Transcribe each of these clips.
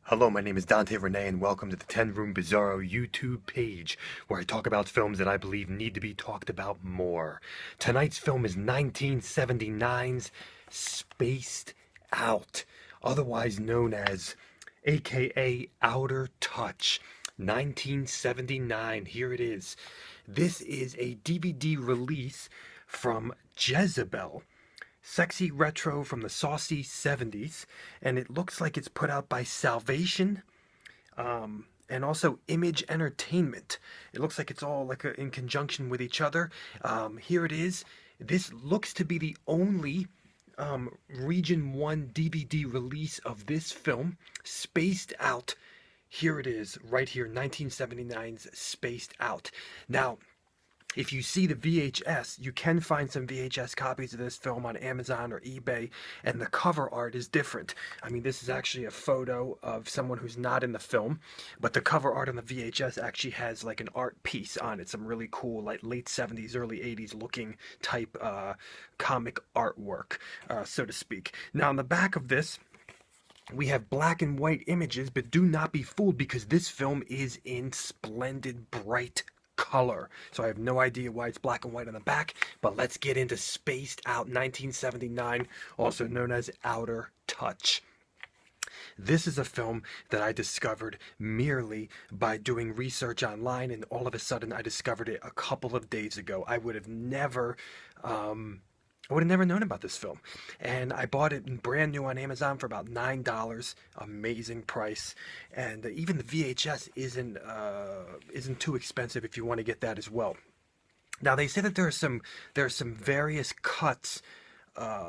Hello, my name is Dante Renee, and welcome to the 10 Room Bizarro YouTube page, where I talk about films that I believe need to be talked about more. Tonight's film is 1979's Spaced Out, otherwise known as AKA Outer Touch. 1979, here it is. This is a DVD release from Jezebel. Sexy retro from the saucy 70s, and it looks like it's put out by Salvation, and also Image Entertainment. It looks like it's all like in conjunction with each other. Here it is. This looks to be the only Region 1 DVD release of this film, Spaced Out. Here it is, right here, 1979's Spaced Out. Now, if you see the VHS, you can find some VHS copies of this film on Amazon or eBay, and the cover art is different. I mean, this is actually a photo of someone who's not in the film, but the cover art on the VHS actually has like an art piece on it, some really cool, like late 70s, early 80s looking type comic artwork, so to speak. Now, on the back of this, we have black and white images, but do not be fooled because this film is in splendid, bright color. So I have no idea why it's black and white on the back, but let's get into Spaced Out 1979, also known as Outer Touch. This is a film that I discovered merely by doing research online, and all of a sudden I discovered it a couple of days ago. I would have never known about this film, and I bought it brand new on Amazon for about $9, amazing price, and even the VHS isn't too expensive if you want to get that as well. Now they say that there are some various cuts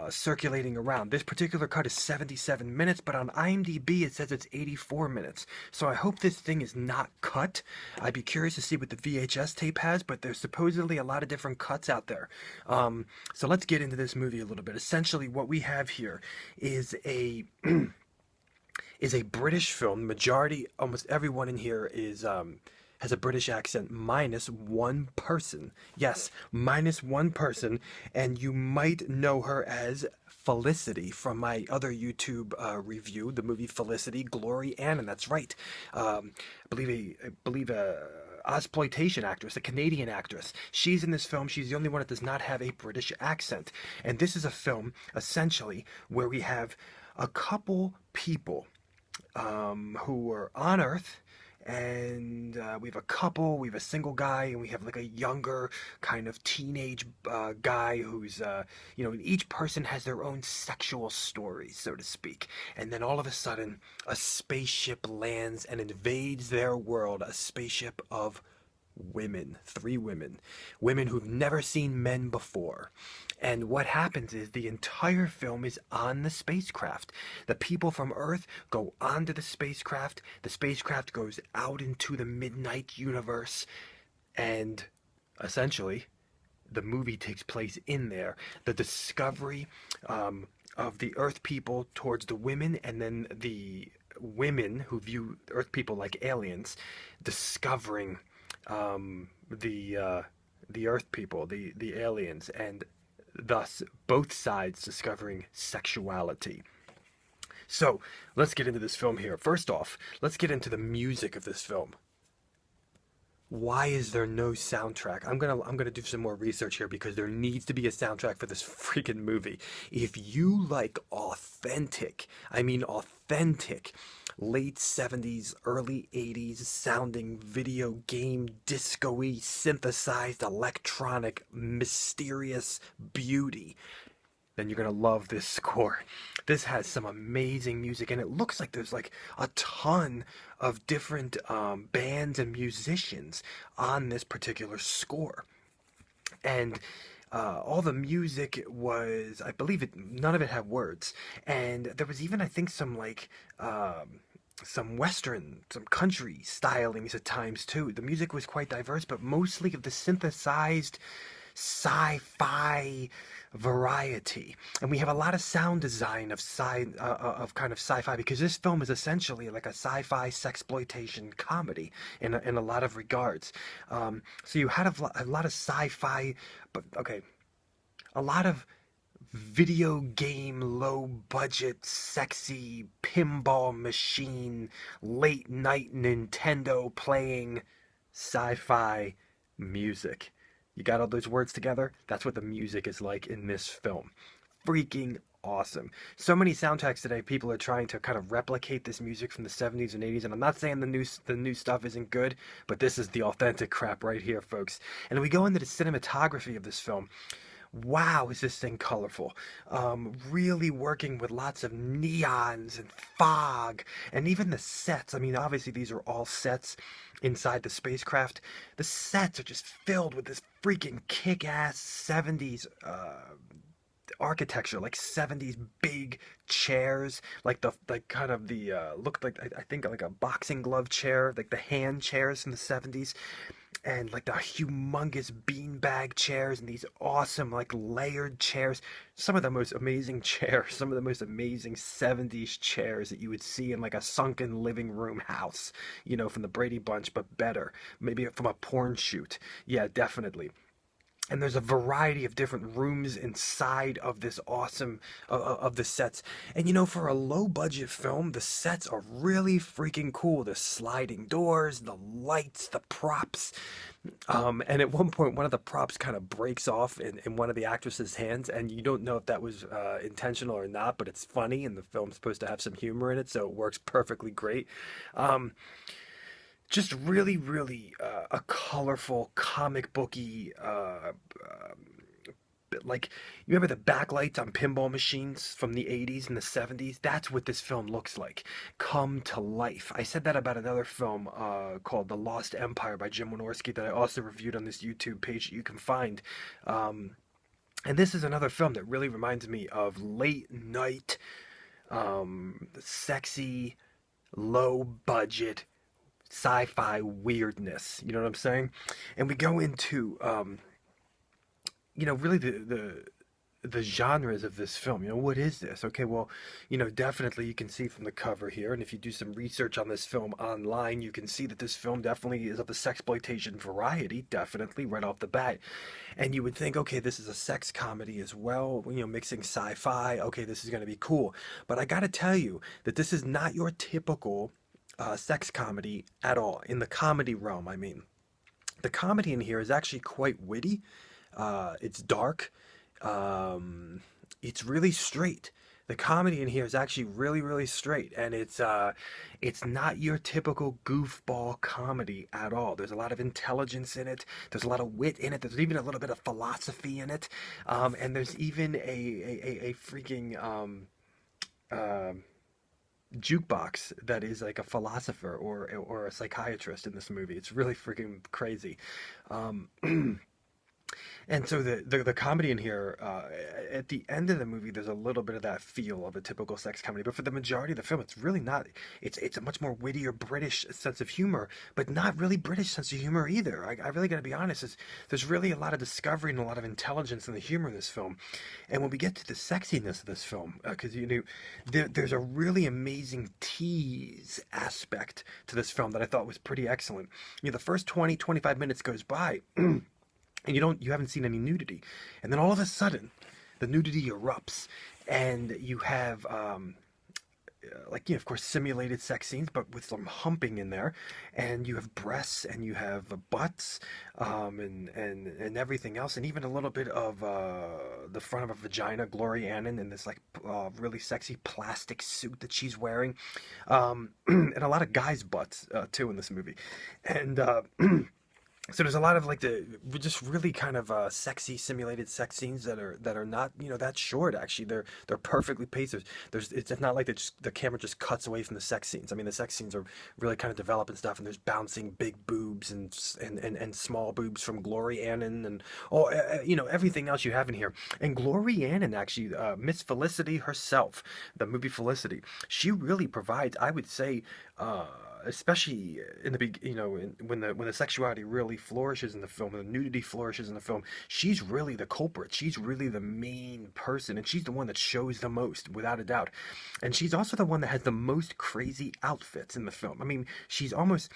circulating around. This particular cut is 77 minutes, but on IMDb it says it's 84 minutes. So I hope this thing is not cut. I'd be curious to see what the VHS tape has, but there's supposedly a lot of different cuts out there. So let's get into this movie a little bit. Essentially, what we have here is a is a British film. Majority, almost everyone in here is has a British accent, minus one person. Yes, minus one person, and you might know her as Felicity from my other YouTube review, the movie Felicity, Glory Ann, and that's right. I believe a exploitation actress, a Canadian actress. She's in this film. She's the only one that does not have a British accent. And this is a film, essentially, where we have a couple people who were on Earth, and we have a couple, we have a single guy, and we have like a younger kind of teenage guy who's, each person has their own sexual story, so to speak. And then all of a sudden, a spaceship lands and invades their world, a spaceship of women, three women who've never seen men before. And what happens is the entire film is on the spacecraft. The people from Earth go onto the spacecraft goes out into the midnight universe, and essentially the movie takes place in there. The discovery of the Earth people towards the women, and then the women who view Earth people like aliens, discovering the Earth people, the aliens, and thus both sides discovering sexuality. So let's get into this film here. First off, let's get into the music of this film. Why is there no soundtrack? I'm gonna do some more research here because there needs to be a soundtrack for this freaking movie. If you like authentic, I mean authentic, late 70s, early 80s sounding video game, disco-y, synthesized, electronic, mysterious beauty, then you're gonna love this score. This has some amazing music, and it looks like there's like a ton of different bands and musicians on this particular score. And all the music was, I believe none of it had words. And there was even, I think, some like some Western, some country stylings at times too. The music was quite diverse, but mostly of the synthesized sci-fi variety. And we have a lot of sound design of kind of sci-fi, because this film is essentially like a sci-fi sexploitation comedy in a lot of regards. So you had a lot of sci-fi, but okay, a lot of video game, low budget, sexy pinball machine, late night Nintendo playing sci-fi music. You got all those words together? That's what the music is like in this film. Freaking awesome. So many soundtracks today, people are trying to kind of replicate this music from the 70s and 80s, and I'm not saying the new stuff isn't good, but this is the authentic crap right here, folks. And we go into the cinematography of this film. Wow, is this thing colorful? Really working with lots of neons and fog, and even the sets. I mean, obviously, these are all sets inside the spacecraft. The sets are just filled with this freaking kick ass 70s architecture, like 70s big chairs, like the like kind of the looked like I think like a boxing glove chair, like the hand chairs from the 70s, and like the humongous beanbag chairs and these awesome like layered chairs. Some of the most amazing chairs, some of the most amazing 70s chairs that you would see in like a sunken living room house, from the Brady Bunch, but better. Maybe from a porn shoot. Yeah, definitely. And there's a variety of different rooms inside of this awesome of the sets. And for a low budget film, the sets are really freaking cool. The sliding doors, the lights, the props. And at one point, one of the props kind of breaks off in one of the actresses' hands, and you don't know if that was intentional or not, but it's funny, and the film's supposed to have some humor in it, so it works perfectly great. Um, just really, really a colorful comic booky. Like, you remember the backlights on pinball machines from the 80s and the 70s? That's what this film looks like, come to life. I said that about another film called The Lost Empire by Jim Wynorski that I also reviewed on this YouTube page that you can find. Um, and this is another film that really reminds me of late night, sexy, low budget sci-fi weirdness. You know what I'm saying? And we go into really the genres of this film. What is this? Okay, well, definitely you can see from the cover here, and if you do some research on this film online, you can see that this film definitely is of the sexploitation variety, definitely right off the bat. And you would think, okay, this is a sex comedy as well, mixing sci-fi. Okay, this is going to be cool. But I got to tell you that this is not your typical sex comedy at all. In the comedy realm, I mean. The comedy in here is actually quite witty. It's dark. It's really straight. The comedy in here is actually really, really straight, and it's not your typical goofball comedy at all. There's a lot of intelligence in it. There's a lot of wit in it. There's even a little bit of philosophy in it, and there's even a freaking jukebox that is like a philosopher or a psychiatrist in this movie. It's really freaking crazy. Um, And so the comedy in here, at the end of the movie, there's a little bit of that feel of a typical sex comedy, but for the majority of the film, it's really not. It's a much more wittier British sense of humor, but not really British sense of humor either. I really got to be honest. There's really a lot of discovery and a lot of intelligence in the humor in this film, and when we get to the sexiness of this film, because there's a really amazing tease aspect to this film that I thought was pretty excellent. The first 20-25 minutes goes by. And you haven't seen any nudity, and then all of a sudden the nudity erupts, and you have like, of course, simulated sex scenes, but with some humping in there, and you have breasts, and you have butts, and everything else, and even a little bit of the front of a vagina. Glory Annan in this like really sexy plastic suit that she's wearing, and a lot of guys' butts too in this movie, and so there's a lot of like the just really kind of sexy simulated sex scenes that are not that short. Actually, they're perfectly paced. It's not like the camera just cuts away from the sex scenes. I mean, the sex scenes are really kind of developing stuff, and there's bouncing big boobs and small boobs from Glory Annan and everything else you have in here. And Glory Annan actually, Miss Felicity herself, the movie Felicity, she really provides, I would say, especially in the big, when the sexuality really flourishes in the film, and the nudity flourishes in the film, she's really the culprit. She's really the main person, and she's the one that shows the most, without a doubt. And she's also the one that has the most crazy outfits in the film. I mean, she's almost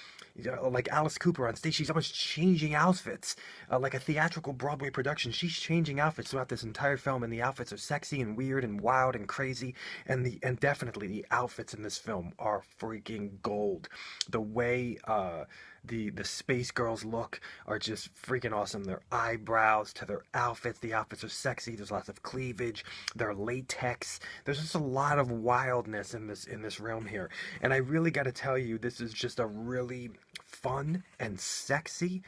like Alice Cooper on stage. She's almost changing outfits, like a theatrical Broadway production. She's changing outfits throughout this entire film, and the outfits are sexy and weird and wild and crazy. And definitely the outfits in this film are freaking gold. The way the space girls look are just freaking awesome. Their eyebrows to their outfits. The outfits are sexy. There's lots of cleavage. They're latex. There's just a lot of wildness in this realm here. And I really got to tell you, this is just a really fun and sexy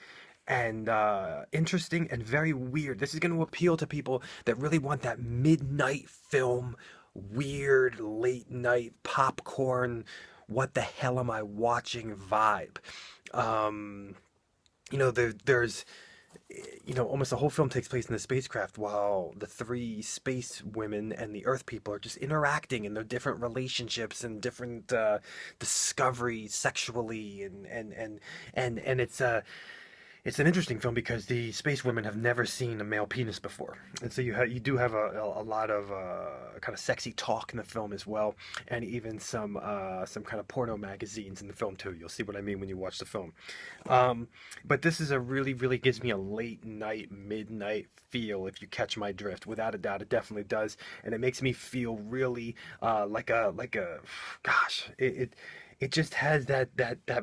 and interesting and very weird. This is going to appeal to people that really want that midnight film, weird late night popcorn, what the hell am I watching vibe. Um, there's almost the whole film takes place in the spacecraft while the three space women and the Earth people are just interacting in their different relationships and different discoveries sexually and it's an interesting film because the space women have never seen a male penis before, and so you do have a lot of kind of sexy talk in the film as well, and even some kind of porno magazines in the film too. You'll see what I mean when you watch the film. But this is a really gives me a late night, midnight feel, if you catch my drift. Without a doubt, it definitely does, and it makes me feel really like a gosh it just has that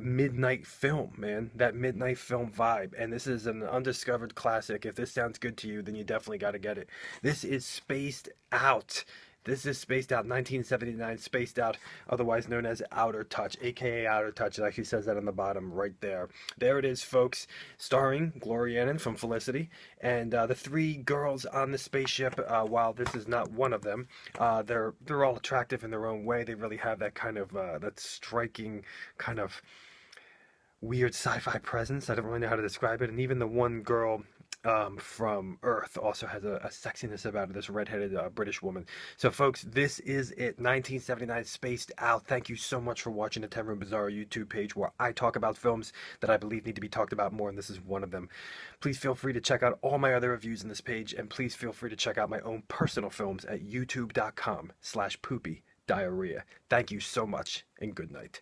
midnight film, man. That midnight film vibe. And this is an undiscovered classic. If this sounds good to you, then you definitely got to get it. This is Spaced Out. This is Spaced Out, 1979, Spaced Out, otherwise known as Outer Touch, aka Outer Touch. It actually says that on the bottom right there. There it is, folks, starring Gloria Annan from Felicity, and the three girls on the spaceship. While this is not one of them, they're all attractive in their own way. They really have that kind of that striking kind of weird sci-fi presence. I don't really know how to describe it. And even the one girl from Earth also has a sexiness about it, this redheaded British woman. So folks, this is it, 1979 Spaced Out. Thank you so much for watching the 10 Room Bizarro YouTube page, where I talk about films that I believe need to be talked about more, and this is one of them. Please feel free to check out all my other reviews in this page, and please feel free to check out my own personal films at youtube.com/poopy diarrhea. Thank you so much, and good night.